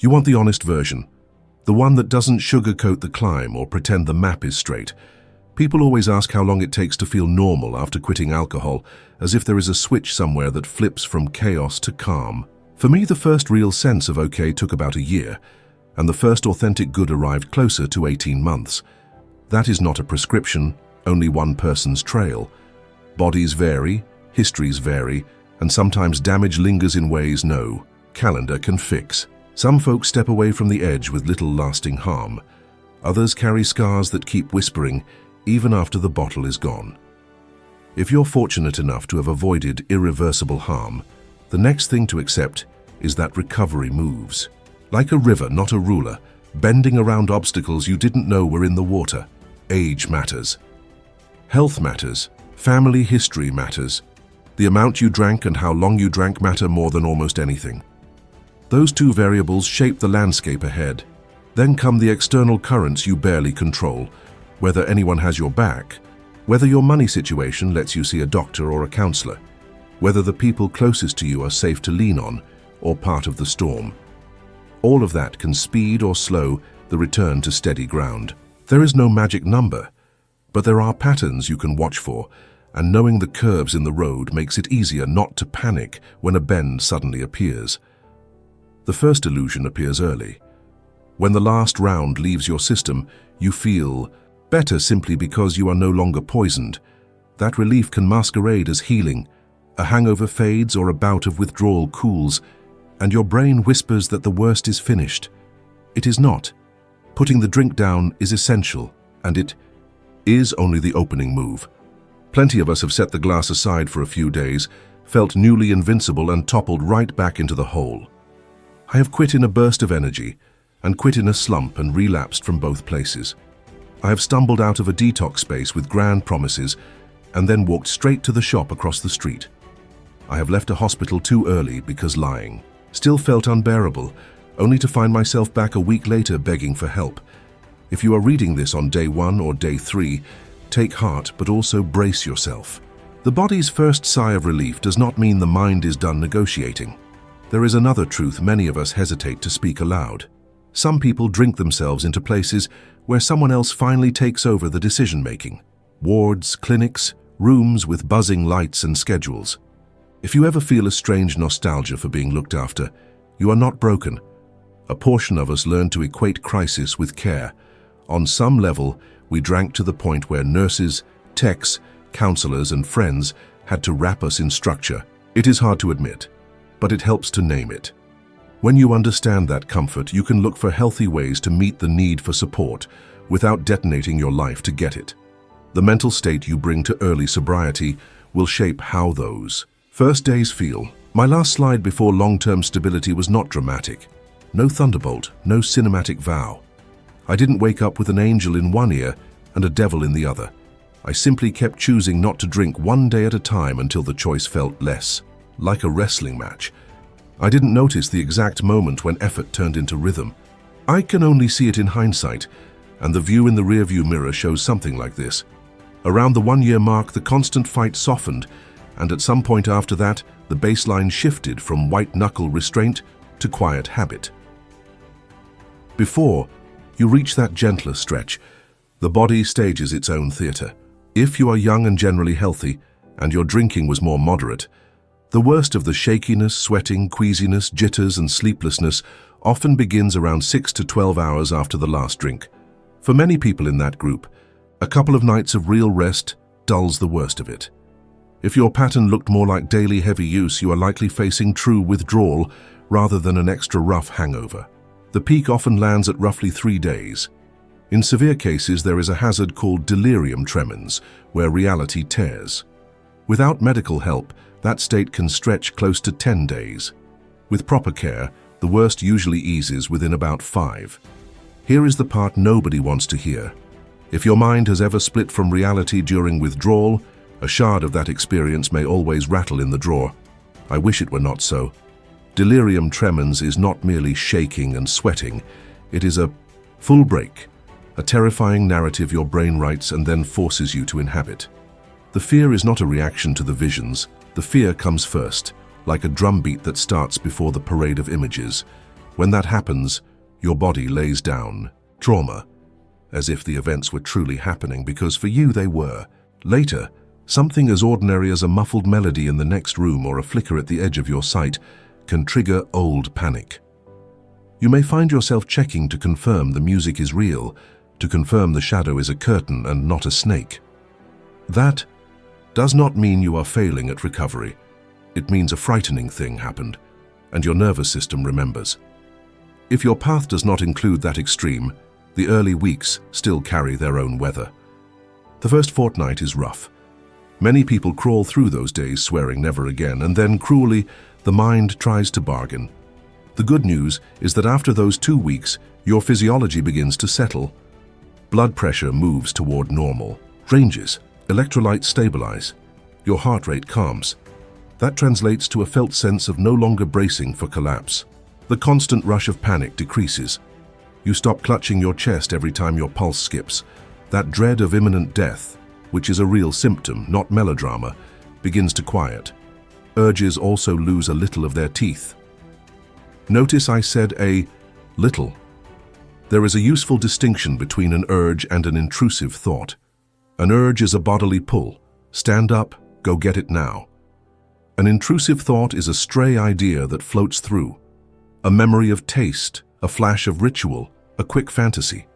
You want the honest version, the one that doesn't sugarcoat the climb or pretend the map is straight. People always ask how long it takes to feel normal after quitting alcohol, as if there is a switch somewhere that flips from chaos to calm. For me, the first real sense of okay took about a year, and the first authentic good arrived closer to 18 months. That is not a prescription, only one person's trail. Bodies vary, histories vary, and sometimes damage lingers in ways no calendar can fix. Some folks step away from the edge with little lasting harm. Others carry scars that keep whispering, even after the bottle is gone. If you're fortunate enough to have avoided irreversible harm, the next thing to accept is that recovery moves. Like a river, not a ruler, bending around obstacles you didn't know were in the water. Age matters. Health matters. Family history matters. The amount you drank and how long you drank matter more than almost anything. Those two variables shape the landscape ahead. Then come the external currents you barely control, whether anyone has your back, whether your money situation lets you see a doctor or a counselor, whether the people closest to you are safe to lean on or part of the storm. All of that can speed or slow the return to steady ground. There is no magic number, but there are patterns you can watch for, and knowing the curves in the road makes it easier not to panic when a bend suddenly appears. The first illusion appears early. When the last round leaves your system, you feel better simply because you are no longer poisoned. That relief can masquerade as healing. A hangover fades or a bout of withdrawal cools, and your brain whispers that the worst is finished. It is not. Putting the drink down is essential, and it is only the opening move. Plenty of us have set the glass aside for a few days, felt newly invincible, and toppled right back into the hole. I have quit in a burst of energy, and quit in a slump and relapsed from both places. I have stumbled out of a detox space with grand promises, and then walked straight to the shop across the street. I have left a hospital too early because lying still felt unbearable, only to find myself back a week later begging for help. If you are reading this on day 1 or day 3, take heart, but also brace yourself. The body's first sigh of relief does not mean the mind is done negotiating. There is another truth many of us hesitate to speak aloud. Some people drink themselves into places where someone else finally takes over the decision-making. Wards, clinics, rooms with buzzing lights and schedules. If you ever feel a strange nostalgia for being looked after, you are not broken. A portion of us learn to equate crisis with care. On some level, we drank to the point where nurses, techs, counselors, and friends had to wrap us in structure. It is hard to admit, but it helps to name it. When you understand that comfort, you can look for healthy ways to meet the need for support without detonating your life to get it. The mental state you bring to early sobriety will shape how those first days feel. My last slide before long-term stability was not dramatic. No thunderbolt, no cinematic vow. I didn't wake up with an angel in one ear and a devil in the other. I simply kept choosing not to drink one day at a time until the choice felt less like a wrestling match. I didn't notice the exact moment when effort turned into rhythm. I can only see it in hindsight, and the view in the rearview mirror shows something like this. Around the 1-year mark, the constant fight softened, and at some point after that, the baseline shifted from white-knuckle restraint to quiet habit. Before you reach that gentler stretch, the body stages its own theater. If you are young and generally healthy, and your drinking was more moderate, the worst of the shakiness, sweating, queasiness, jitters, and sleeplessness often begins around 6 to 12 hours after the last drink. For many people in that group, a couple of nights of real rest dulls the worst of it. If your pattern looked more like daily heavy use, you are likely facing true withdrawal rather than an extra rough hangover. The peak often lands at roughly 3 days. In severe cases, there is a hazard called delirium tremens, where reality tears. Without medical help, that state can stretch close to 10 days. With proper care, the worst usually eases within about 5. Here is the part nobody wants to hear. If your mind has ever split from reality during withdrawal, a shard of that experience may always rattle in the drawer. I wish it were not so. Delirium tremens is not merely shaking and sweating. It is a full break, a terrifying narrative your brain writes and then forces you to inhabit. The fear is not a reaction to the visions. The fear comes first, like a drumbeat that starts before the parade of images. When that happens, your body lays down trauma, as if the events were truly happening, because for you they were. Later, something as ordinary as a muffled melody in the next room or a flicker at the edge of your sight can trigger old panic. You may find yourself checking to confirm the music is real, to confirm the shadow is a curtain and not a snake. That does not mean you are failing at recovery. It means a frightening thing happened, and your nervous system remembers. If your path does not include that extreme, the early weeks still carry their own weather. The first fortnight is rough. Many people crawl through those days swearing never again, and then, cruelly, the mind tries to bargain. The good news is that after those 2 weeks, your physiology begins to settle. Blood pressure moves toward normal, ranges, electrolytes stabilize, your heart rate calms. That translates to a felt sense of no longer bracing for collapse. The constant rush of panic decreases. You stop clutching your chest every time your pulse skips. That dread of imminent death, which is a real symptom, not melodrama, begins to quiet. Urges also lose a little of their teeth. Notice I said a little. There is a useful distinction between an urge and an intrusive thought. An urge is a bodily pull. Stand up, go get it now. An intrusive thought is a stray idea that floats through. A memory of taste, a flash of ritual, a quick fantasy.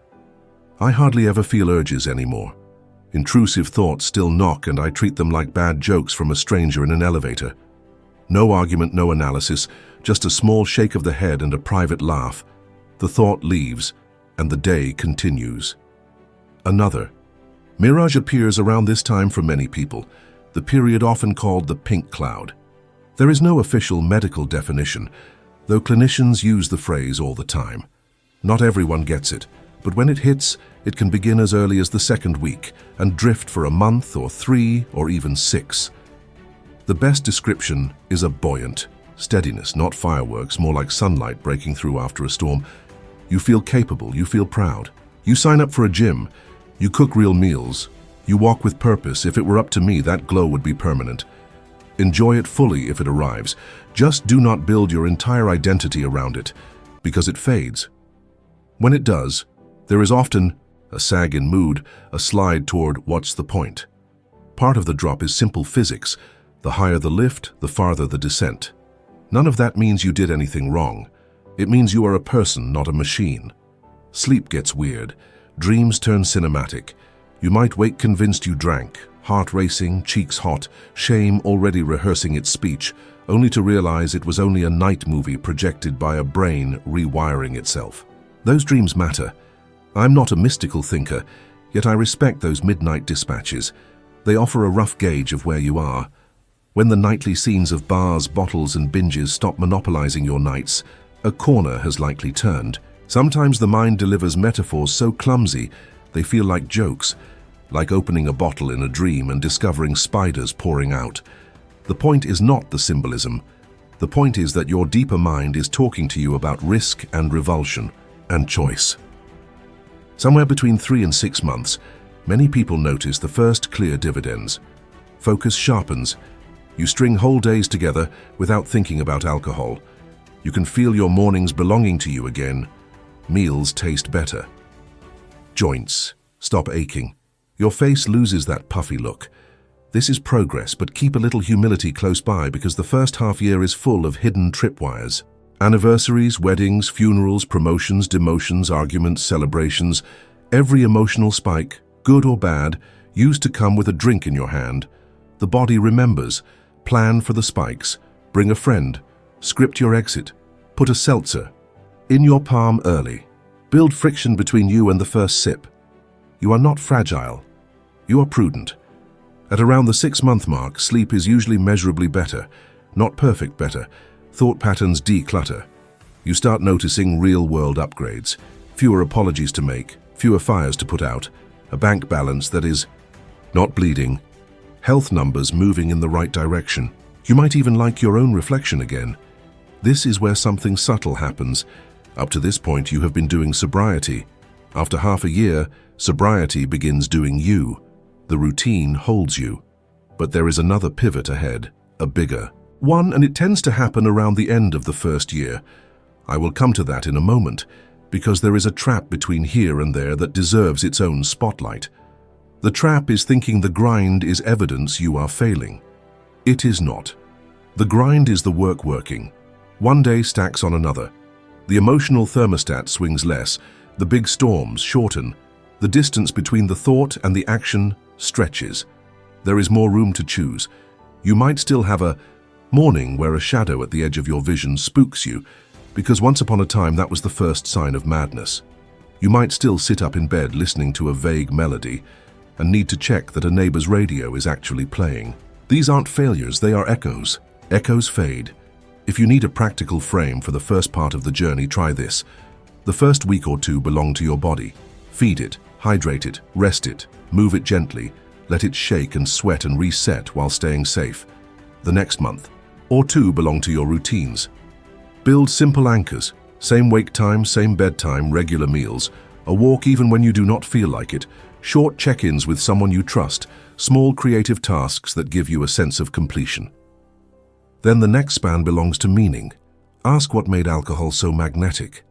I hardly ever feel urges anymore. Intrusive thoughts still knock, and I treat them like bad jokes from a stranger in an elevator. No argument, no analysis, just a small shake of the head and a private laugh. The thought leaves, and the day continues. Another. Mirage appears around this time for many people, the period often called the pink cloud. There is no official medical definition, though clinicians use the phrase all the time. Not everyone gets it, but when it hits, it can begin as early as the second week and drift for a month or 3 or even 6. The best description is a buoyant steadiness, not fireworks, more like sunlight breaking through after a storm. You feel capable, you feel proud. You sign up for a gym, you cook real meals, you walk with purpose. If it were up to me, that glow would be permanent. Enjoy it fully if it arrives. Just do not build your entire identity around it, because it fades. When it does, there is often a sag in mood, a slide toward what's the point. Part of the drop is simple physics. The higher the lift, the farther the descent. None of that means you did anything wrong. It means you are a person, not a machine. Sleep gets weird. Dreams turn cinematic. You might wake convinced you drank, heart racing, cheeks hot, shame already rehearsing its speech, only to realize it was only a night movie projected by a brain rewiring itself. Those dreams matter. I'm not a mystical thinker, yet I respect those midnight dispatches. They offer a rough gauge of where you are. When the nightly scenes of bars, bottles, and binges stop monopolizing your nights, a corner has likely turned. Sometimes the mind delivers metaphors so clumsy they feel like jokes, like opening a bottle in a dream and discovering spiders pouring out. The point is not the symbolism. The point is that your deeper mind is talking to you about risk and revulsion and choice. Somewhere between 3 and 6 months, many people notice the first clear dividends. Focus sharpens. You string whole days together without thinking about alcohol. You can feel your mornings belonging to you again. Meals taste better. Joints stop aching. Your face loses that puffy look. This is progress, but keep a little humility close by, because the first half year is full of hidden tripwires. Anniversaries, weddings, funerals, promotions, demotions, arguments, celebrations. Every emotional spike, good or bad, used to come with a drink in your hand. The body remembers. Plan for the spikes. Bring a friend. Script your exit. Put a seltzer in your palm early. Build friction between you and the first sip. You are not fragile. You are prudent. At around the 6-month mark, sleep is usually measurably better, not perfect better. Thought patterns declutter. You start noticing real-world upgrades. Fewer apologies to make, fewer fires to put out, a bank balance that is not bleeding, health numbers moving in the right direction. You might even like your own reflection again. This is where something subtle happens. Up to this point, you have been doing sobriety. After half a year, sobriety begins doing you. The routine holds you. But there is another pivot ahead, a bigger one, and it tends to happen around the end of the first year. I will come to that in a moment, because there is a trap between here and there that deserves its own spotlight. The trap is thinking the grind is evidence you are failing. It is not. The grind is the work working. One day stacks on another. The emotional thermostat swings less, the big storms shorten, the distance between the thought and the action stretches. There is more room to choose. You might still have a morning where a shadow at the edge of your vision spooks you, because once upon a time that was the first sign of madness. You might still sit up in bed listening to a vague melody and need to check that a neighbor's radio is actually playing. These aren't failures, they are echoes. Echoes fade. If you need a practical frame for the first part of the journey, try this. The first week or two belong to your body. Feed it, hydrate it, rest it, move it gently, let it shake and sweat and reset while staying safe. The next month or two belong to your routines. Build simple anchors, same wake time, same bedtime, regular meals, a walk even when you do not feel like it, short check-ins with someone you trust, small creative tasks that give you a sense of completion. Then the next span belongs to meaning. Ask what made alcohol so magnetic.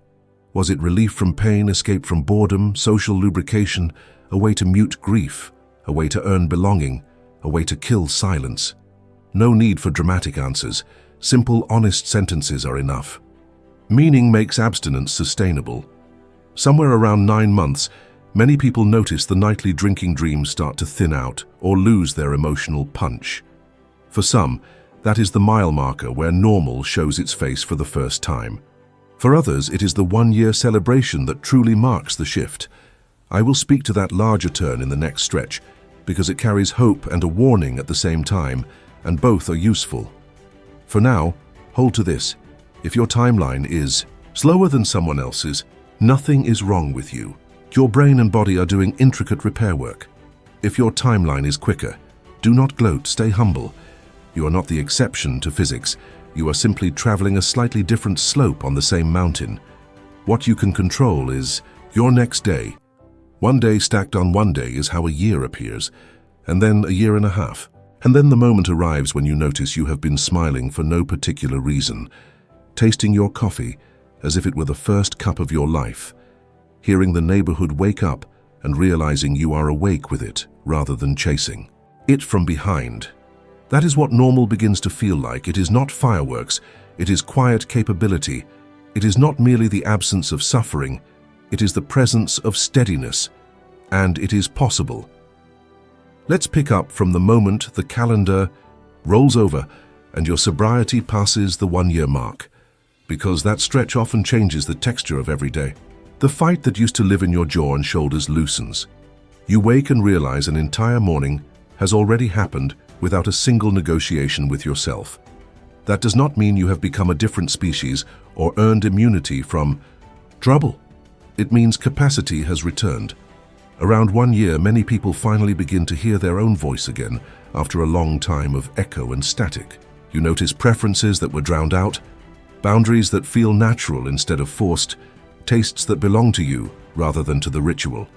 Was it relief from pain, escape from boredom, social lubrication, a way to mute grief, a way to earn belonging, a way to kill silence? No need for dramatic answers. Simple, honest sentences are enough. Meaning makes abstinence sustainable. Somewhere around 9 months, many people notice the nightly drinking dreams start to thin out or lose their emotional punch. For some, that is the mile marker where normal shows its face for the first time. For others, it is the one-year celebration that truly marks the shift. I will speak to that larger turn in the next stretch, because it carries hope and a warning at the same time, and both are useful. For now, hold to this. If your timeline is slower than someone else's, nothing is wrong with you. Your brain and body are doing intricate repair work. If your timeline is quicker, do not gloat, stay humble. You are not the exception to physics. You are simply traveling a slightly different slope on the same mountain. What you can control is your next day. One day stacked on one day is how a year appears, and then a year and a half. And then the moment arrives when you notice you have been smiling for no particular reason, tasting your coffee as if it were the first cup of your life, hearing the neighborhood wake up and realizing you are awake with it rather than chasing it from behind. That is what normal begins to feel like. It is not fireworks, it is quiet capability. It is not merely the absence of suffering, it is the presence of steadiness, and it is possible. Let's pick up from the moment the calendar rolls over and your sobriety passes the 1-year mark, because that stretch often changes the texture of every day. The fight that used to live in your jaw and shoulders loosens. You wake and realize an entire morning has already happened without a single negotiation with yourself. That does not mean you have become a different species or earned immunity from trouble. It means capacity has returned. Around 1 year, many people finally begin to hear their own voice again after a long time of echo and static. You notice preferences that were drowned out, boundaries that feel natural instead of forced, tastes that belong to you rather than to the ritual.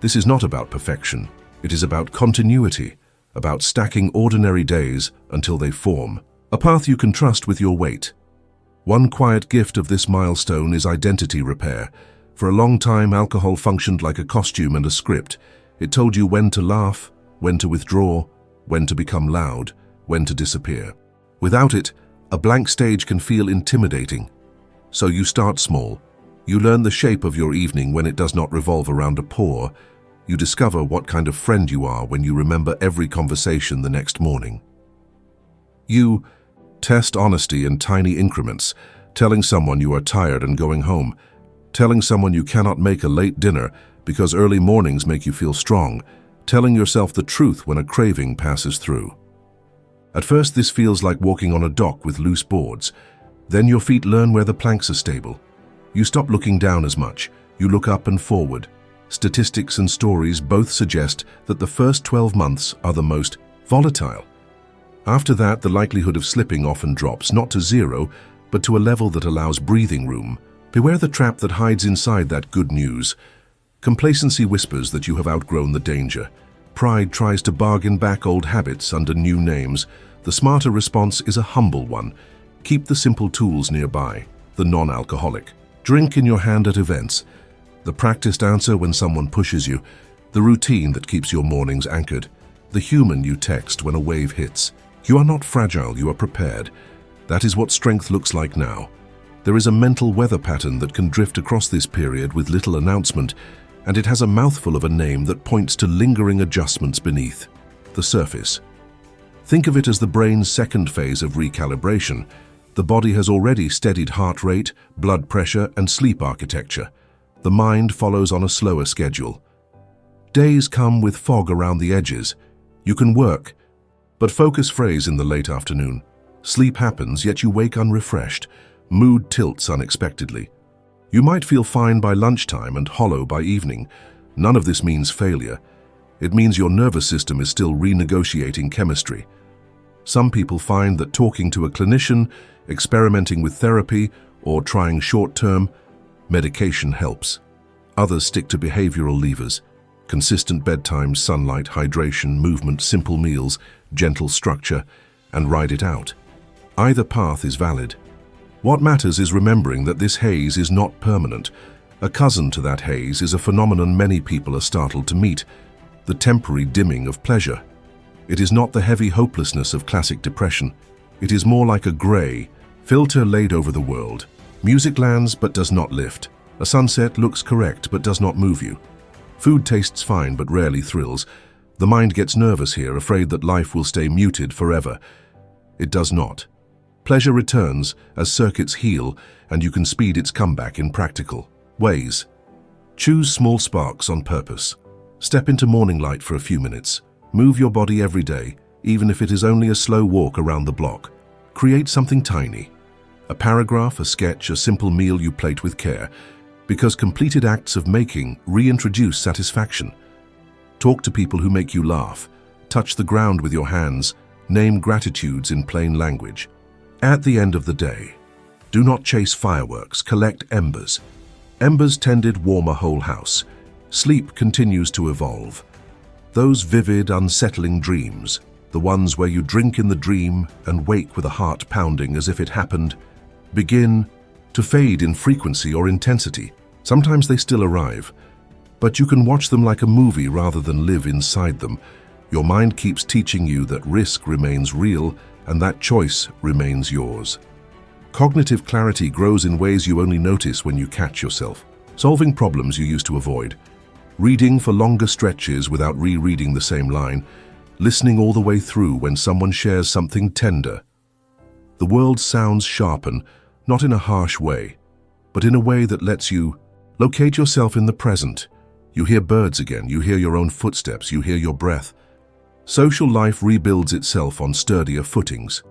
This is not about perfection. It is about continuity, about stacking ordinary days until they form a path you can trust with your weight. One quiet gift of this milestone is identity repair. For a long time, alcohol functioned like a costume and a script. It told you when to laugh, when to withdraw, when to become loud, when to disappear. Without it, a blank stage can feel intimidating. So you start small. You learn the shape of your evening when it does not revolve around a pour. You discover what kind of friend you are when you remember every conversation the next morning. You test honesty in tiny increments, telling someone you are tired and going home, telling someone you cannot make a late dinner because early mornings make you feel strong, telling yourself the truth when a craving passes through. At first, this feels like walking on a dock with loose boards. Then your feet learn where the planks are stable. You stop looking down as much. You look up and forward. Statistics and stories both suggest that the first 12 months are the most volatile. After that, the likelihood of slipping often drops, not to zero, but to a level that allows breathing room. Beware the trap that hides inside that good news. Complacency whispers that you have outgrown the danger. Pride tries to bargain back old habits under new names. The smarter response is a humble one. Keep the simple tools nearby. the non-alcoholic. Drink in your hand at events. The practiced answer when someone pushes you. The routine that keeps your mornings anchored. The human you text when a wave hits. You are not fragile, you are prepared. That is what strength looks like now. There is a mental weather pattern that can drift across this period with little announcement, and it has a mouthful of a name that points to lingering adjustments beneath the surface. Think of it as the brain's second phase of recalibration. The body has already steadied heart rate, blood pressure, and sleep architecture. The mind follows on a slower schedule. Days come with fog around the edges. You can work, but focus frays in the late afternoon. Sleep happens, yet you wake unrefreshed. Mood tilts unexpectedly. You might feel fine by lunchtime and hollow by evening. None of this means failure. It means your nervous system is still renegotiating chemistry. Some people find that talking to a clinician, experimenting with therapy, or trying short-term medication helps. Others stick to behavioral levers: consistent bedtimes, sunlight, hydration, movement, simple meals, gentle structure, and ride it out. Either path is valid. What matters is remembering that this haze is not permanent. A cousin to that haze is a phenomenon many people are startled to meet: the temporary dimming of pleasure. It is not the heavy hopelessness of classic depression. It is more like a grey filter laid over the world. Music lands but does not lift. A sunset looks correct but does not move you. Food tastes fine but rarely thrills. The mind gets nervous here, afraid that life will stay muted forever. It does not. Pleasure returns as circuits heal, and you can speed its comeback in practical ways. Choose small sparks on purpose. Step into morning light for a few minutes. Move your body every day, even if it is only a slow walk around the block. Create something tiny. A paragraph, a sketch, a simple meal you plate with care, because completed acts of making reintroduce satisfaction. Talk to people who make you laugh. Touch the ground with your hands. Name gratitudes in plain language. At the end of the day, do not chase fireworks, collect embers. Embers tended warm a whole house. Sleep continues to evolve. Those vivid, unsettling dreams, the ones where you drink in the dream and wake with a heart pounding as if it happened, begin to fade in frequency or intensity. Sometimes they still arrive, but you can watch them like a movie rather than live inside them. Your mind keeps teaching you that risk remains real and that choice remains yours. Cognitive clarity grows in ways you only notice when you catch yourself. Solving problems you used to avoid. Reading for longer stretches without rereading the same line. Listening all the way through when someone shares something tender. The world's sounds sharpen, not in a harsh way, but in a way that lets you locate yourself in the present. You hear birds again, you hear your own footsteps, you hear your breath. Social life rebuilds itself on sturdier footings.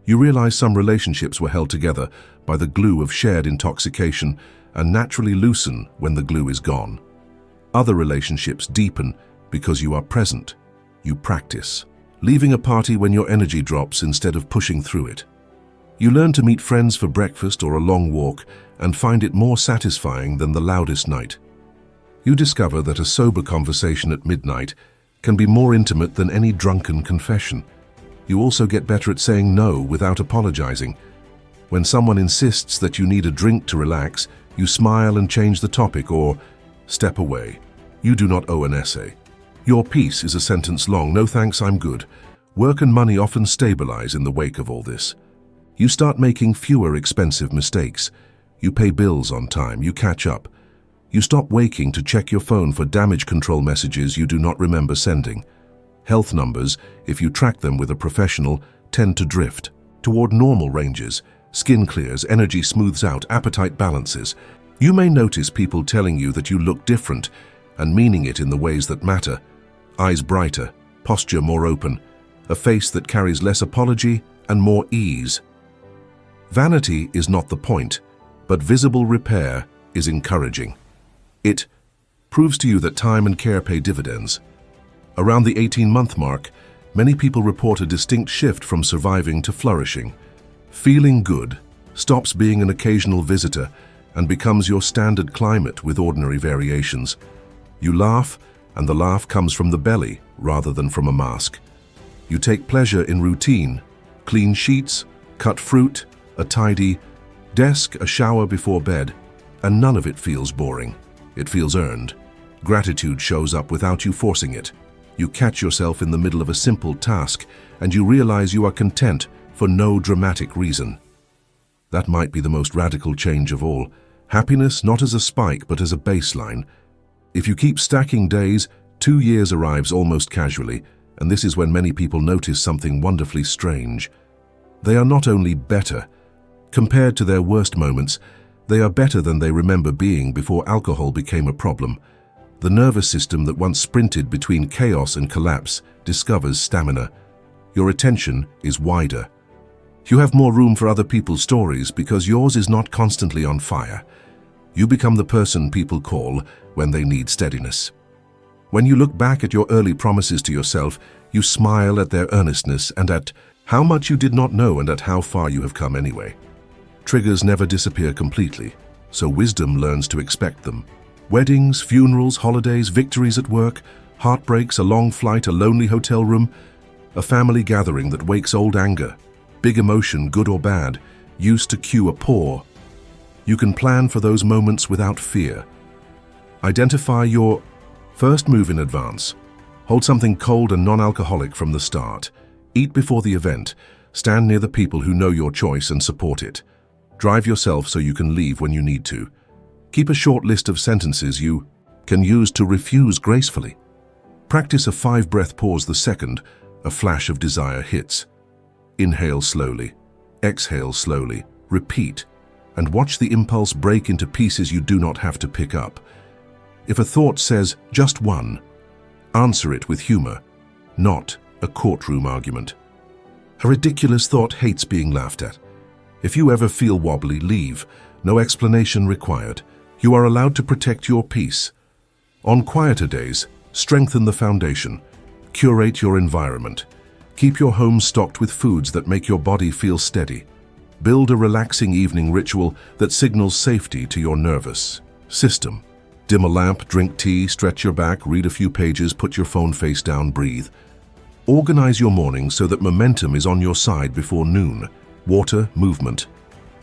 You realize some relationships were held together by the glue of shared intoxication and naturally loosen when the glue is gone. Other relationships deepen because you are present. You practice. Leaving a party when your energy drops instead of pushing through it. You learn to meet friends for breakfast or a long walk and find it more satisfying than the loudest night. You discover that a sober conversation at midnight can be more intimate than any drunken confession. You also get better at saying no without apologizing. When someone insists that you need a drink to relax, you smile and change the topic or step away. You do not owe an essay. Your piece is a sentence long: "No thanks, I'm good." Work and money often stabilize in the wake of all this. You start making fewer expensive mistakes. You pay bills on time, you catch up. You stop waking to check your phone for damage control messages you do not remember sending. Health numbers, if you track them with a professional, tend to drift toward normal ranges. Skin clears, energy smooths out, appetite balances. You may notice people telling you that you look different and meaning it in the ways that matter. Eyes brighter, posture more open, a face that carries less apology and more ease. Vanity is not the point, but visible repair is encouraging. It proves to you that time and care pay dividends. Around the 18-month mark, many people report a distinct shift from surviving to flourishing. Feeling good stops being an occasional visitor and becomes your standard climate with ordinary variations. You laugh, and the laugh comes from the belly rather than from a mask. You take pleasure in routine: clean sheets, cut fruit, a tidy, Desk, a shower before bed, and none of it feels boring. It feels earned. Gratitude shows up without you forcing it. You catch yourself in the middle of a simple task, and you realize you are content for no dramatic reason. That might be the most radical change of all. Happiness not as a spike, but as a baseline. If you keep stacking days, 2 years arrives almost casually, and this is when many people notice something wonderfully strange. They are not only better. Compared to their worst moments, they are better than they remember being before alcohol became a problem. The nervous system that once sprinted between chaos and collapse discovers stamina. Your attention is wider. You have more room for other people's stories because yours is not constantly on fire. You become the person people call when they need steadiness. When you look back at your early promises to yourself, you smile at their earnestness and at how much you did not know and at how far you have come anyway. Triggers never disappear completely, so wisdom learns to expect them. Weddings, funerals, holidays, victories at work, heartbreaks, a long flight, a lonely hotel room, a family gathering that wakes old anger. Big emotion, good or bad, used to cue a pause. You can plan for those moments without fear. Identify your first move in advance. Hold something cold and non-alcoholic from the start. Eat before the event. Stand near the people who know your choice and support it. Drive yourself so you can leave when you need to. Keep a short list of sentences you can use to refuse gracefully. Practice a 5-breath pause the second a flash of desire hits. Inhale slowly, exhale slowly, repeat, and watch the impulse break into pieces you do not have to pick up. If a thought says, just one, answer it with humor, not a courtroom argument. A ridiculous thought hates being laughed at. If you ever feel wobbly, leave. No explanation required. You are allowed to protect your peace. On quieter days, strengthen the foundation. Curate your environment. Keep your home stocked with foods that make your body feel steady. Build a relaxing evening ritual that signals safety to your nervous system. Dim a lamp, drink tea, stretch your back, read a few pages, put your phone face down, breathe. Organize your mornings so that momentum is on your side before noon. Water, movement.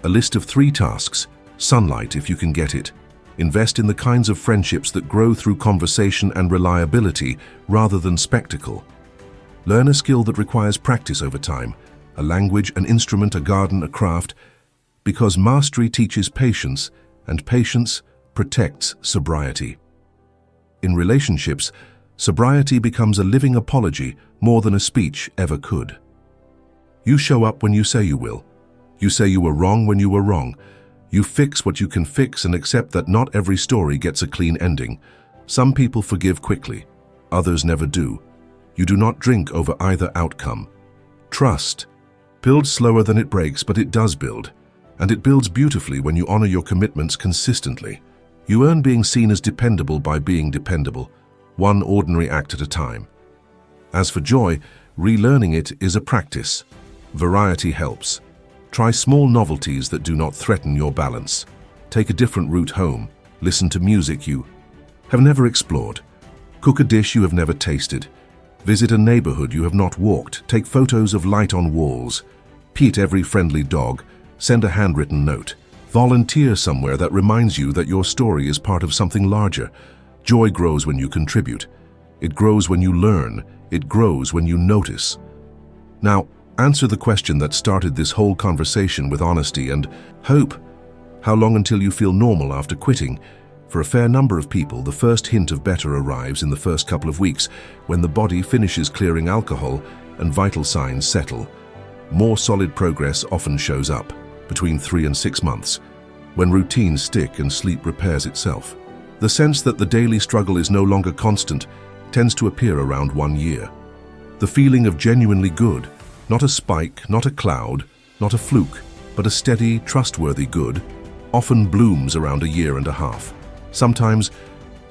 A list of 3 tasks. Sunlight if you can get it. Invest in the kinds of friendships that grow through conversation and reliability rather than spectacle. Learn a skill that requires practice over time. A language, an instrument, a garden, a craft. Because mastery teaches patience, and patience protects sobriety. In relationships, sobriety becomes a living apology more than a speech ever could. You show up when you say you will. You say you were wrong when you were wrong. You fix what you can fix and accept that not every story gets a clean ending. Some people forgive quickly, others never do. You do not drink over either outcome. Trust builds slower than it breaks, but it does build. And it builds beautifully when you honor your commitments consistently. You earn being seen as dependable by being dependable, one ordinary act at a time. As for joy, relearning it is a practice. Variety helps. Try small novelties that do not threaten your balance. Take a different route home. Listen to music you have never explored. Cook a dish you have never tasted. Visit a neighborhood you have not walked. Take photos of light on walls. Pet every friendly dog. Send a handwritten note. Volunteer somewhere that reminds you that your story is part of something larger. Joy grows when you contribute. It grows when you learn. It grows when you notice. Now, answer the question that started this whole conversation with honesty and hope. How long until you feel normal after quitting? For a fair number of people, the first hint of better arrives in the first couple of weeks when the body finishes clearing alcohol and vital signs settle. More solid progress often shows up between 3 and 6 months, when routines stick and sleep repairs itself. The sense that the daily struggle is no longer constant tends to appear around 1 year. The feeling of genuinely good, not a spike, not a cloud, not a fluke, but a steady, trustworthy good, often blooms around 1.5 years. Sometimes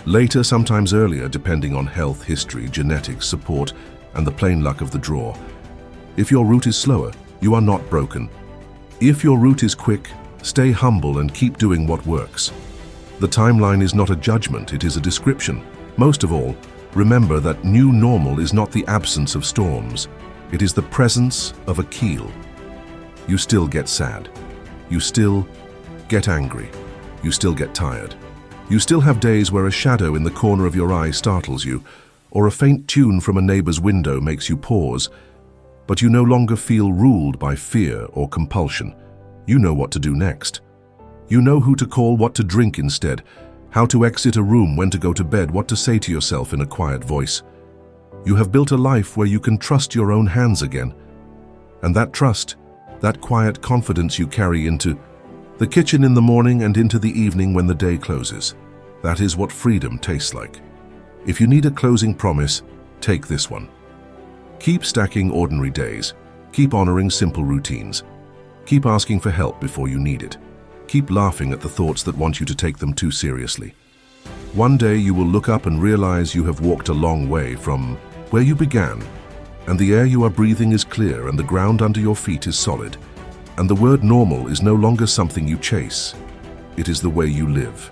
later, sometimes earlier, depending on health, history, genetics, support, and the plain luck of the draw. If your route is slower, you are not broken. If your route is quick, stay humble and keep doing what works. The timeline is not a judgment, it is a description. Most of all, remember that new normal is not the absence of storms. It is the presence of a keel. You still get sad. You still get angry. You still get tired. You still have days where a shadow in the corner of your eye startles you, or a faint tune from a neighbor's window makes you pause. But you no longer feel ruled by fear or compulsion. You know what to do next. You know who to call, what to drink instead, how to exit a room, when to go to bed, what to say to yourself in a quiet voice. You have built a life where you can trust your own hands again. And that trust, that quiet confidence you carry into the kitchen in the morning and into the evening when the day closes. That is what freedom tastes like. If you need a closing promise, take this one. Keep stacking ordinary days. Keep honoring simple routines. Keep asking for help before you need it. Keep laughing at the thoughts that want you to take them too seriously. One day you will look up and realize you have walked a long way from where you began, and the air you are breathing is clear and the ground under your feet is solid, and the word normal is no longer something you chase. It is the way you live.